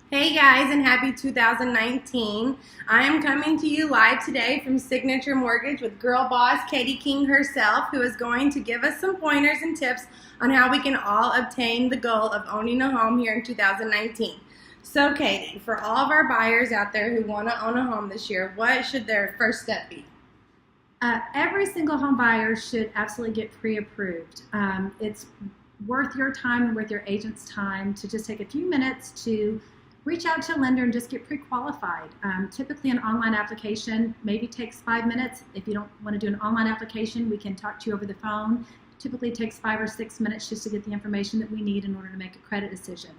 Hey guys, and happy 2019. I am coming to you live today from Signature Mortgage with girl boss Katie King herself, who is going to give us some pointers and tips on how we can all obtain the goal of owning a home here in 2019. So Katie, for all of our buyers out there who want to own a home this year, what should their first step be? Every single home buyer should absolutely get pre-approved. It's worth your time and worth your agent's time to just take a few minutes to reach out to a lender and just get pre-qualified. Typically an online application maybe takes 5 minutes. If you don't want to do an online application, we can talk to you over the phone. Typically takes 5 or 6 minutes just to get the information that we need in order to make a credit decision.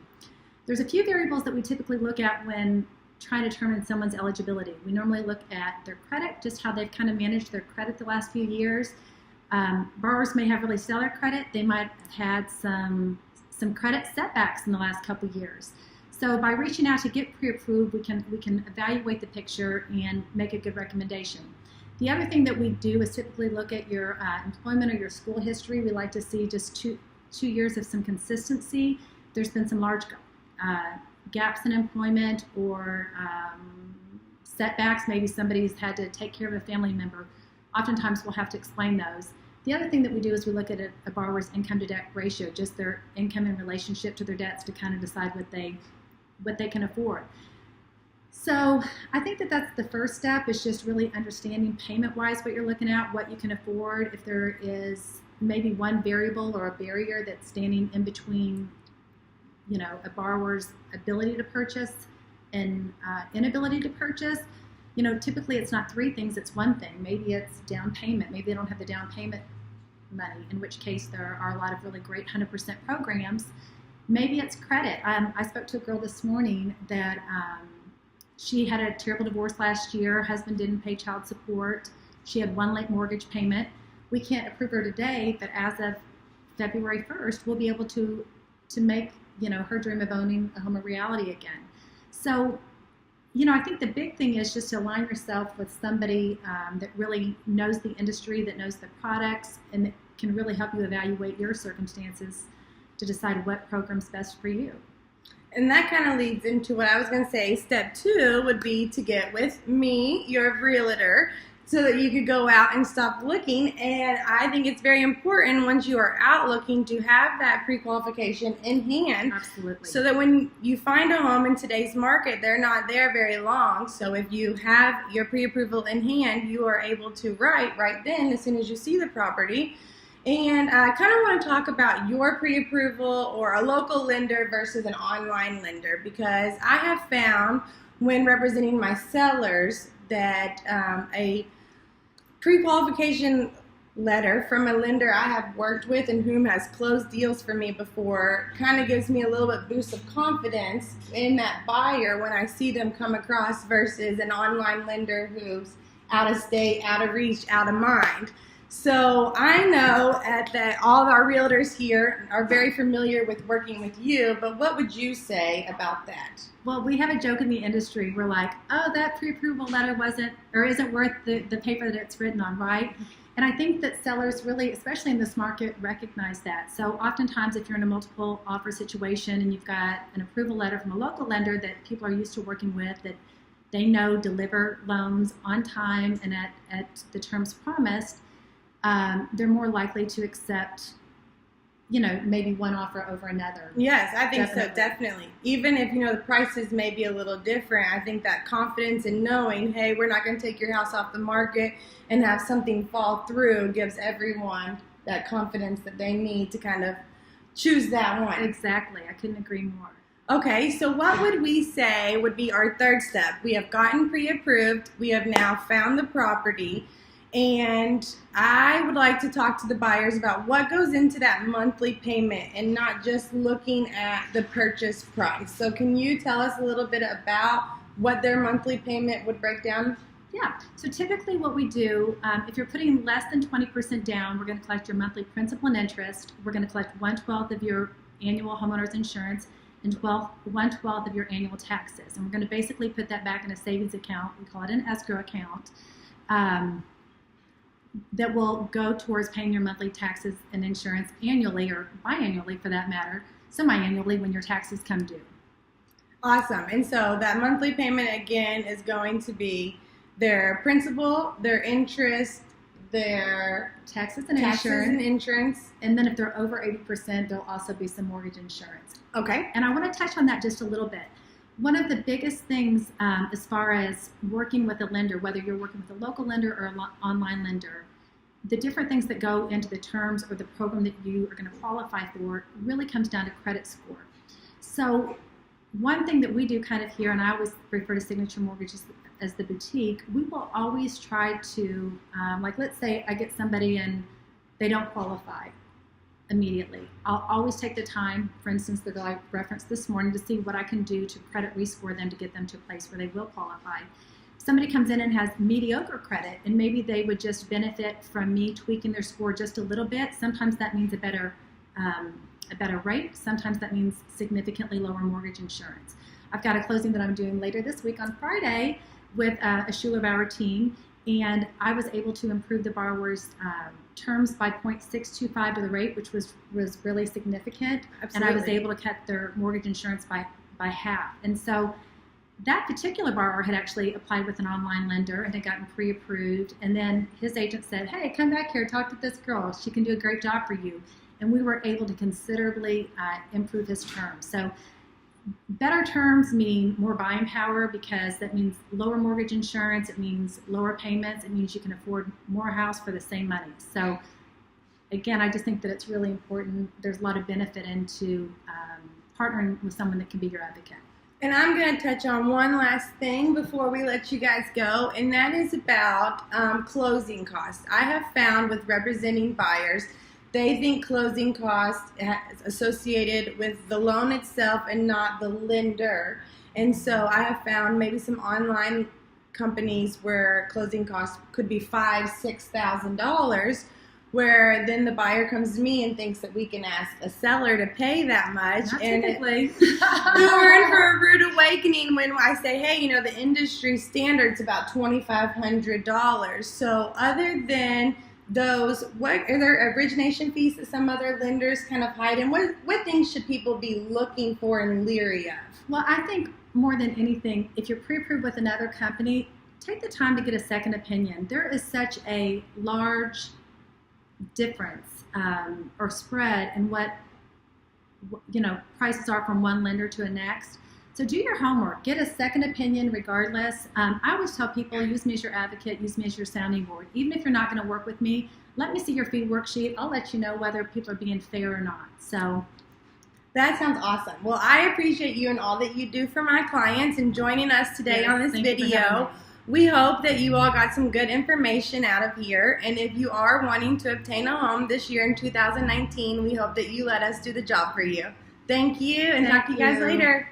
There's a few variables that we typically look at when trying to determine someone's eligibility. We normally look at their credit, just how they've kind of managed their credit the last few years. Borrowers may have really stellar credit. They might have had some credit setbacks in the last couple years. So by reaching out to get pre-approved, we can evaluate the picture and make a good recommendation. The other thing that we do is typically look at your employment or your school history. We like to see just two years of some consistency. There's been some large gaps in employment or setbacks. Maybe somebody's had to take care of a family member. Oftentimes we'll have to explain those. The other thing that we do is we look at a borrower's income to debt ratio, just their income in relationship to their debts, to kind of decide what they can afford. So I think that that's the first step, is just really understanding payment-wise what you're looking at, what you can afford. If there is maybe one variable or a barrier that's standing in between, a borrower's ability to purchase and inability to purchase. Typically it's not three things, it's one thing. Maybe it's down payment. Maybe they don't have the down payment money, in which case there are a lot of really great 100% programs. Maybe it's credit. I spoke to a girl this morning that she had a terrible divorce last year. Her husband didn't pay child support. She had one late mortgage payment. We can't approve her today, but as of February 1st, we'll be able to make her dream of owning a home a reality again. So, I think the big thing is just to align yourself with somebody that really knows the industry, that knows the products, and that can really help you evaluate your circumstances to decide what program's best for you. And that kind of leads into what I was going to say. Step 2 would be to get with me, your realtor, so that you could go out and stop looking. And I think it's very important, once you are out looking, to have that pre-qualification in hand. Absolutely. So that when you find a home in today's market, they're not there very long. So if you have your pre-approval in hand, you are able to write right then as soon as you see the property. And I kind of want to talk about your pre-approval or a local lender versus an online lender, because I have found when representing my sellers that a pre-qualification letter from a lender I have worked with and whom has closed deals for me before kind of gives me a little bit boost of confidence in that buyer when I see them come across, versus an online lender who's out of state, out of reach, out of mind. So I know that all of our realtors here are very familiar with working with you, but what would you say about that? Well, we have a joke in the industry. We're like, oh, that pre-approval letter isn't worth the paper that it's written on, right? And I think that sellers really, especially in this market, recognize that. So oftentimes if you're in a multiple offer situation and you've got an approval letter from a local lender that people are used to working with, that they know deliver loans on time and at the terms promised, they're more likely to accept, maybe one offer over another. Yes, I think so, definitely. Even if, the prices may be a little different, I think that confidence in knowing, hey, we're not going to take your house off the market and have something fall through, gives everyone that confidence that they need to kind of choose that one. Exactly. I couldn't agree more. Okay, so what would we say would be our third step? We have gotten pre-approved. We have now found the property. And I would like to talk to the buyers about what goes into that monthly payment and not just looking at the purchase price. So can you tell us a little bit about what their monthly payment would break down? Yeah, so typically what we do, if you're putting less than 20% down, we're going to collect your monthly principal and interest. We're going to collect 1/12 of your annual homeowner's insurance and 1/12 of your annual taxes. And we're going to basically put that back in a savings account. We call it an escrow account. That will go towards paying your monthly taxes and insurance annually, or biannually for that matter, semi-annually when your taxes come due. Awesome. And so that monthly payment again is going to be their principal, their interest, their Taxes and taxes insurance. and insurance. And then if they're over 80%, there'll also be some mortgage insurance. Okay. And I want to touch on that just a little bit. One of the biggest things as far as working with a lender, whether you're working with a local lender or an online lender, the different things that go into the terms or the program that you are going to qualify for really comes down to credit score. So one thing that we do kind of here, and I always refer to Signature Mortgage as the boutique, we will always try to, like let's say I get somebody and they don't qualify immediately. I'll always take the time, for instance, that I referenced this morning, to see what I can do to credit rescore them to get them to a place where they will qualify. Somebody comes in and has mediocre credit, and maybe they would just benefit from me tweaking their score just a little bit. Sometimes that means a better rate. Sometimes that means significantly lower mortgage insurance. I've got a closing that I'm doing later this week on Friday with a Schuler Bauer team, and I was able to improve the borrower's terms by 0.625 to the rate, which was really significant. Absolutely. And I was able to cut their mortgage insurance by half. And so that particular borrower had actually applied with an online lender and had gotten pre-approved. And then his agent said, hey, come back here, talk to this girl. She can do a great job for you. And we were able to considerably improve his terms. So better terms mean more buying power, because that means lower mortgage insurance. It means lower payments. It means you can afford more house for the same money. So again, I just think that it's really important. There's a lot of benefit into partnering with someone that can be your advocate. And I'm going to touch on one last thing before we let you guys go, and that is about closing costs. I have found with representing buyers, they think closing costs is associated with the loan itself and not the lender. And so I have found maybe some online companies where closing costs could be $5,000-$6,000, where then the buyer comes to me and thinks that we can ask a seller to pay that much. Not and typically. we're in for a rude awakening when I say, hey, you know, the industry standard's about $2,500. So other than those, what are there origination fees that some other lenders kind of hide? And what things should people be looking for and leery of? Well, I think more than anything, if you're pre-approved with another company, take the time to get a second opinion. There is such a large difference or spread in what prices are from one lender to the next. So do your homework. Get a second opinion regardless. I always tell people, use me as your advocate, use me as your sounding board. Even if you're not going to work with me, let me see your fee worksheet. I'll let you know whether people are being fair or not. So that sounds awesome. Well, I appreciate you and all that you do for my clients and joining us today on this video. We hope that you all got some good information out of here. And if you are wanting to obtain a home this year in 2019, we hope that you let us do the job for you. Thank you, and talk to you guys later.